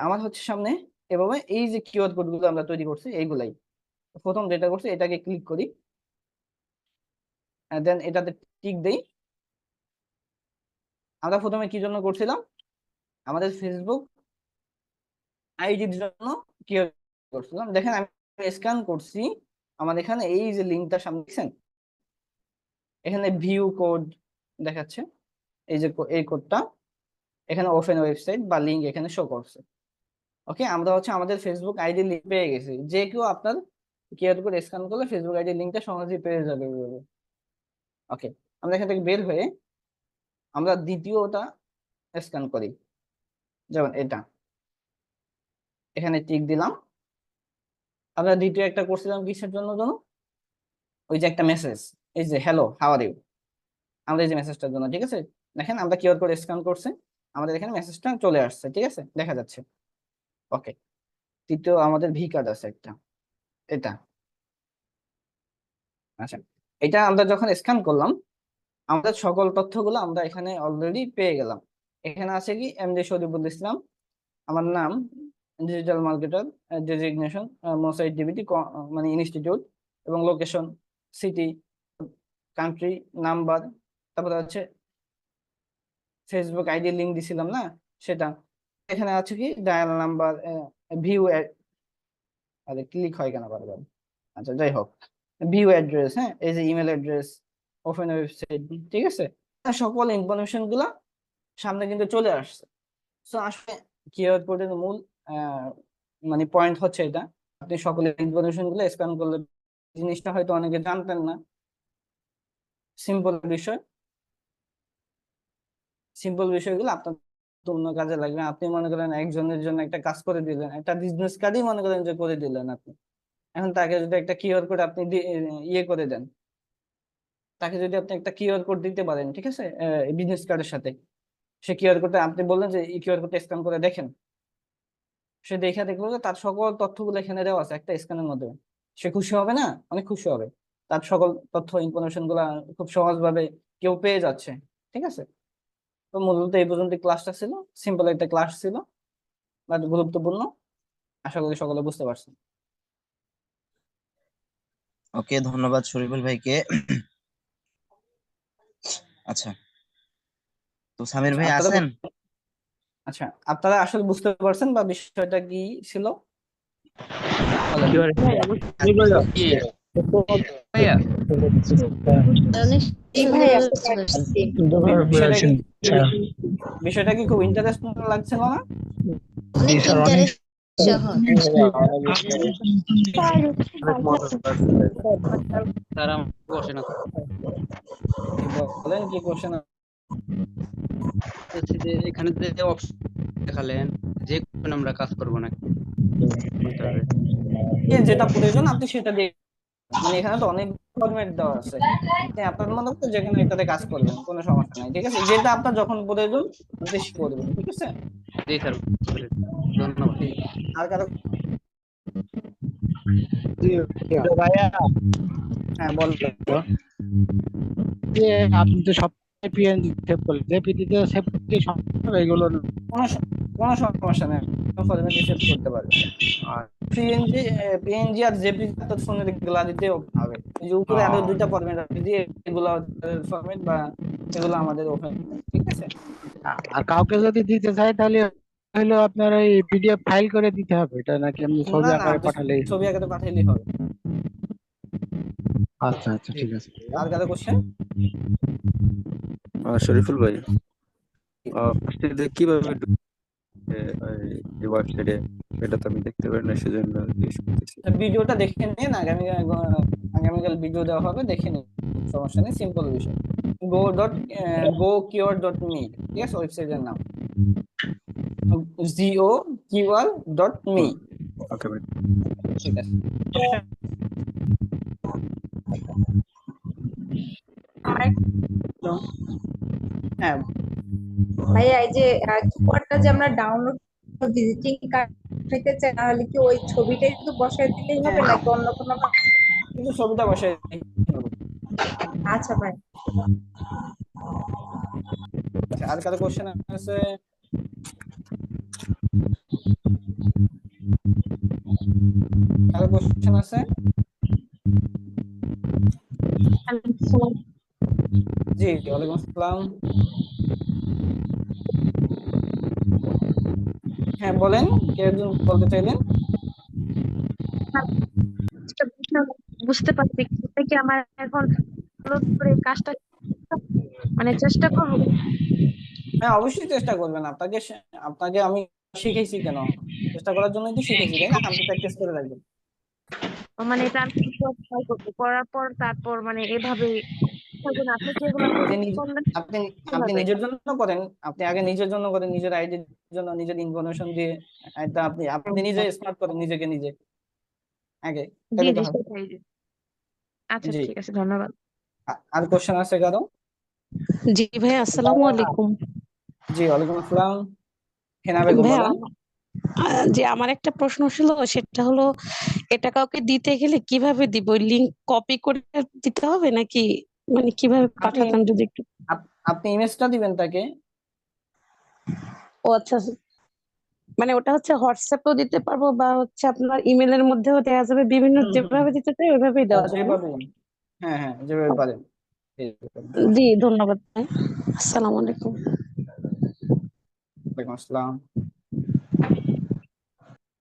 আমার হচ্ছে সামনে এভাবে এই যে কিউআর কোড গুলো আমরা তৈরি করছি এইগুলাই। প্রথম যেটা করছি এটাকে ক্লিক করি, দেন এটাতে টিক দেই। আমরা প্রথমে কি জন্য করছিলাম, আমাদের ফেসবুক আইডির জন্য কিউআর করছিলাম। দেখেন আমি স্ক্যান করছি, আমার এখানে এই যে লিঙ্কটা সামনে দেখছেন, এখানে ভিউ কোড দেখাচ্ছে, এই যে এই কোডটা এখানে ওপেন ওয়েবসাইট বা লিঙ্ক এখানে শো করছে। ওকে, আমরা হচ্ছে আমাদের ফেসবুক আইডি লিঙ্ক পেয়ে গেছি। যে কেউ আপনার কিউআর কোড স্ক্যান করলে ফেসবুক আইডি লিঙ্কটা সহজেই পেয়ে যাবে। ওকে, আমরা এখান থেকে বের হয়ে আমরা দ্বিতীয়টা স্ক্যান করি, যেমন এটা, এখানে টিক দিলাম। আমরা দ্বিতীয় একটা করছিলাম কিসের জন্য জানো, ওই যে একটা মেসেজ, এই যে হ্যালো হাউ আর ইউ, আমরা এই যে মেসেজটার জন্য, ঠিক আছে। দেখেন আমরা কিউআর কোড স্ক্যান করছি, আমাদের এখানে মেসেজটা চলে আসছে, ঠিক আছে, দেখা যাচ্ছে। ওকে, তৃতীয় আমাদের ভি কার্ড আছে একটা, এটা। আচ্ছা, এটা আমরা যখন স্ক্যান করলাম, আমাদের সকল তথ্যগুলো আমরা এখানে অলরেডি পেয়ে গেলাম। এখানে আছে কি এমডি শরীফুল ইসলাম, আমার নাম, ডিজিটাল মার্কেটার, ডেজিগনেশন মোসাইট ডিবিটি মানে ইনস্টিটিউট, এবং লোকেশন, সিটি, কান্ট্রি, নাম্বার, তারপরে হচ্ছে ফেসবুক আইডি লিঙ্ক দিছিলাম না সেটা। এখানে আছে কি ডায়াল নাম্বার, ভিউ, আরে ক্লিক হয় কেন বারবার। আচ্ছা, যাই হোক, ভিউ অ্যাড্রেস, হ্যাঁ, এই যে ইমেল অ্যাড্রেস, ওপেন ওয়েবসাইট, ঠিক আছে। সকল ইনফরমেশন গুলা সামনে কিন্তু চলে আসছে। তো আসলে কিউআর কোডের মূল মানে পয়েন্ট হচ্ছে এটা, আপনি সকল ইনফরমেশন গুলো স্ক্যান করলে, জিনিসটা হয়তো অনেকে জানতেন না। সিম্পল বিষয়গুলো আপনার অন্য কাজে লাগবে। আপনি মনে করেন একজনের জন্য একটা কাজ করে দিলেন, একটা বিজনেস কার্ডই মনে করেন যে করে দিলেন আপনি। এখন তাকে যদি একটা কিউআর কোড আপনি ইয়ে করে দেন, তাকে যদি আপনি একটা কিউআর কোড দিতে পারেন, ঠিক আছে, বিজনেস কার্ডের সাথে, সে কিউআর কোডে আপনি বললেন যে এই কিউআর কোডটা স্ক্যান করে দেখেন, সে দেখে দেখলো যে তার সকল তথ্যগুলো এখানে দেওয়া আছে একটা স্ক্যানের মধ্যে। সে খুশি হবে না? অনেক খুশি হবে। তার সকল তথ্য ইনফরমেশন গুলা খুব সহজভাবে কেউ পেয়ে যাচ্ছে, ঠিক আছে। তো মূলত এই পর্যন্ত ক্লাসটা ছিল, সিম্পল একটা ক্লাস ছিল, বাট গুরুত্বপূর্ণ। আশা করি সকলে বুঝতে পারছেন। ওকে, ধন্যবাদ শরীফুল ভাইকে। আচ্ছা, তো সামির ভাই আপনারা আছেন? আচ্ছা, আপনারা আসলে বুঝতে পারছেন বা বিষয়টা কি ছিল? বলেন। অনেক সুন্দর বুঝতে পারছি। বিষয়টা কি খুব ইন্টারেস্টিং লাগছিল না? অনেক ইন্টারেস্ট সহ। বলেন কি কোশ্চেন? যে এখানে যে অপশন দেখালেন, যে কোনো আমরা কাজ করব না, যেটা প্রয়োজন আপনি সেটা দিয়ে, মানে এখানে তো অনেক ফরম্যাট দেওয়া আছে, আপনি আপনার মতো করে যেখানে এটাতে কাজ করবেন, কোনো সমস্যা নাই, ঠিক আছে? যেটা আপনার যখন প্রয়োজন আপনি করবেন, ঠিক আছে? জি স্যার, ধন্যবাদ। ঠিক। আর কারো? ভাইয়া, হ্যাঁ বল। যে আপনি তো সব পিএনজি সেভ করলেন, জেপিটিতে সেভ করতে সমস্যা হবে এগুলো? কোনো কোনো সমস্যা নেই, ফরম্যাট সেভ করতে পারবেন। আর পিএনজি আর জেপিজি তো ফোনের এগুলা দিতে হবে, এই যে উপরে আরো দুইটা ফরম্যাট দিয়ে এগুলো ফরম্যাট বা এগুলো আমাদের ওপেন, ঠিক আছে? আর কাউকে যদি দিতে চাই তাহলে হলো আপনার এই পিডিএফ ফাইল করে দিতে হবে এটা, নাকি আপনি ছবি না না, আকারে আপনি পাঠালেই? ছবি আকারে পাঠাইলেই হবে। আচ্ছা আচ্ছা, ঠিক আছে। আর কারো কোশ্চেন? শরীফুল ভাই, ফার্স্টে কিভাবে এই ওয়েবসাইটে, এটা তো আমি দেখতে পারি না, সেজন্য জিজ্ঞেস করতেছি। ভিডিওটা দেখে নিন, আগামীকাল ভিডিও দেওয়া হবে, দেখে নিন, সমস্যা নেই, সিম্পল বিষয়। go.keyword.me, ঠিক আছে ওয়েবসাইটের নাম, goqr.me, ওকে ভাই। ঠিক আছে? হ্যাঁ ভাইয়া এই যে কিওয়ার্ডটা যে আমরা ডাউনলোড ভিজিটিং কার্ড নিতে চাই, তাহলে কি ওই ছবিটাই শুধু বসায় দিলেই হবে নাকি অন্য কোনো? কিন্তু ছবিটা বসাই দিই। আচ্ছা ভাই। আচ্ছা, আর কারো কোশ্চেন আছে? কারো কোশ্চেন আছে? জি ওয়ালাইকুম আসসালাম। হ্যাঁ বলেন, কে একজন বলতে চাইলেন? বুঝতে পারছি, এটা কি আমার এখন upload করে কাজটা মানে চেষ্টা করবো? হ্যাঁ অবশ্যই চেষ্টা করবেন, আপনাকে আমি শিখেছি কেন, চেষ্টা করার জন্যই তো শিখেছি, তাই না? আপনি প্র্যাকটিস করে রাখবেন। মানে এটা আমি ট্রাই করবো, করার পর তারপর মানে এভাবে থাকবেন। আপনি কি এগুলো আপনি suggest নিজে করলেন আপনি আপনি কিভাবে? নিজের জন্য করেন, আপনি আগে নিজের জন্য করেন, নিজের আইডির জন্য, নিজের ইনফরমেশন দিয়ে, এটা আপনি আপনি নিজে স্মার্ট করেন নিজেকে নিজে আগে, জি তাহলে তো জি হবে। সেটাই। আচ্ছা জি, ঠিক আছে, ধন্যবাদ। আর কোশ্চেন আছে কারো? জি ভাই, আসসালামু আলাইকুম। জি ওয়ালাইকুম আসসালাম। হেনা বেগম ভাইয়া, বলেন। যে আমার একটা প্রশ্ন ছিল, সেটা হলো এটা কাউকে দিতে গেলে কিভাবে দিব? লিংক কপি করে দিতে হবে নাকি মানে কিভাবে আপনি পাঠাতাম যদি একটু? আপনি ইমেজটা দিবেন তাকে। ও আচ্ছা, মানে ওটা হচ্ছে হোয়াটসঅ্যাপেও দিতে পারবো বা হচ্ছে আপনার ইমেলের মধ্যেও দেওয়া যাবে, বিভিন্ন যেভাবে দিতে চাই ওইভাবেই দেওয়া যাবে না? যেভাবে, হ্যাঁ হ্যাঁ যেভাবে পারেন। জি ধন্যবাদ ভাই, আসসালামু আলাইকুম। ওয়ালাইকুম আসসালাম।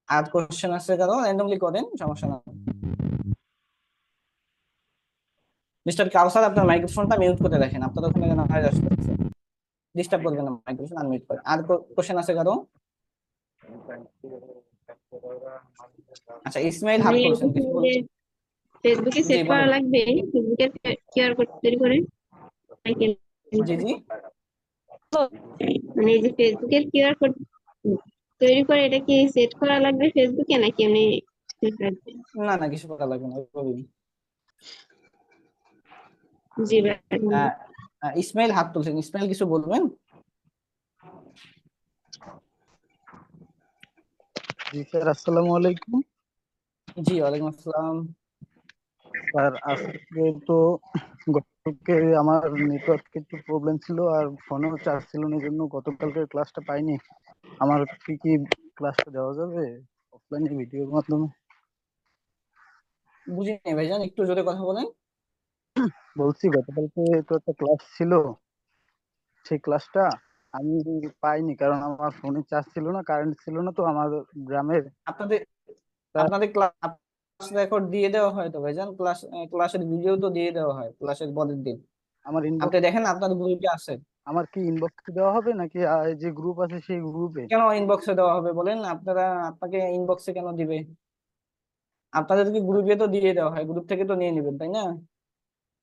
আর কোশ্চেন আছে কারো? র্যান্ডমলি করেন, সমস্যা না। মিস্টার কাউসার, আপনার মাইক্রোফোনটা মিউট করে রাখেন, আপনার ওখানে যেন নয়েজ আসতেছে, ডিস্টার্ব করবেন না, মাইক্রোফোন আনমিউট করেন। আর কোশ্চেন আছে কারো? আচ্ছা ইসমাইল হাত তুলছেন, কিছু বলবেন? ফেসবুকে জি সেট করা বলেন। লাগবে, ফেসবুকের কিউআর কোড তৈরি করে? জি জি। মানে এই যে ফেসবুকের কিউআর কোড তৈরি করে, এটা কি সেট করা লাগবে ফেসবুকে নাকি এমনি রাখবে? না না, কিছু করা লাগবে না, ওইভাবেই। জি ভাই। ইসমাইল হাত তুলছেন, ইসমাইল কিছু বলবেন? জি স্যার, আসসালামু আলাইকুম। জি ওয়ালাইকুম আসসালাম। স্যার আজকে তো গতকালকে আমার নেটওয়ার্ক একটু প্রবলেম ছিল আর ফোনেও চার্জ ছিল না, এই জন্য গতকালকে ক্লাসটা পাইনি। আমার কি ক্লাসটা দেওয়া যাবে অফলাইনে ভিডিওর মাধ্যমে? বুঝিনি ভাইজান, একটু জোরে কথা বলেন। বলছি গতকালকে তো একটা ক্লাস ছিল, সেই ক্লাসটা আমি পাইনি কারণ আমার ফোনে চার্জ ছিল না, কারেন্ট ছিল না। তো আমার গ্রামের আপনাদের আপনাদের ক্লাস রেকর্ড দিয়ে দেওয়া হয় তো ভাইজান, ক্লাসের ভিডিও তো দিয়ে দেওয়া হয় ক্লাসের পরের দিন, আমার আপনি ইনবক্স, দেখেন আপনার গ্রুপে আছে। আমার কি ইনবক্সে দেওয়া হবে নাকি যে গ্রুপ আছে সেই গ্রুপে? কেন ইনবক্সে দেওয়া হবে বলেন? আপনাকে ইনবক্সে কেন দিবে? আপনাদেরকে গ্রুপে তো দিয়ে দেওয়া হয়, গ্রুপ থেকে তো নিয়ে নেবেন, তাই না?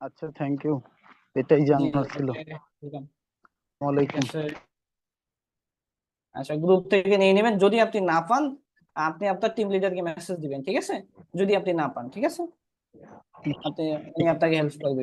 আচ্ছা, থ্যাংক ইউ, এটাই জি জানার ছিল। ঠিক ওয়ালাইকুম। আছে। আচ্ছা গ্রুপ থেকে নিয়ে নেবেন, যদি আপনি না পান আপনি আপনার টিম লিডারকে মেসেজ দিবেন, ঠিক আছে? যদি আপনি না পান, ঠিক আছে? আপনি উনি আপনাকে হেল্প করবে